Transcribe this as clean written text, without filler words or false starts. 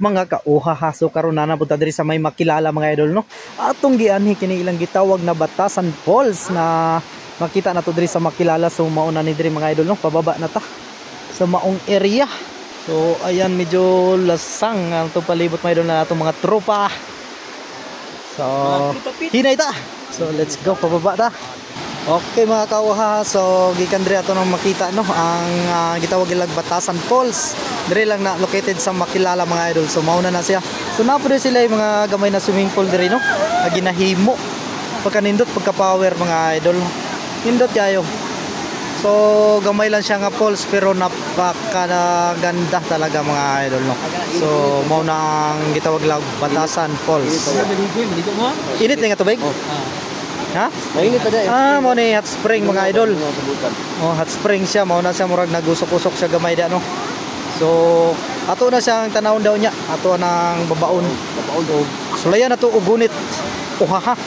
Mga kauhahaso karon na napunta diri sa may makilala mga idol no. Atong gianhi kini ilang gitawag na Batasan Falls na makita na to diri sa makilala, so mauna ni diri mga idol no. Pababa na ta sa maong area. So ayan, medyo lasang ang to palibot mga idol na atong mga tropa. So hinay ta. So let's go, pababa ta. Okay mga kauha, so gikan diri ato nang makita no ang gitawag ilag Batasan Falls. Diri lang na located sa makilala mga idol. So mauna na siya. So napo din sila yung mga gamay na swimming pool diri no. Ginahimo. Pagkanindot pagka-power mga idol. Nindot kayo. So gamay lang siya nga falls pero napakaganda talaga mga idol no. So mauna ang gitawag ilag Batasan Falls. Init nga tubig? Ha? Mainit pa dai. Mo ni hot spring mga idol. Oh, hot spring siya, mao na siya murag nagusok-usok siya gamay da no. So, ato na siyang tanawon daw niya. Ato nang babaon. Sulayan na to og gunit. Uhaha.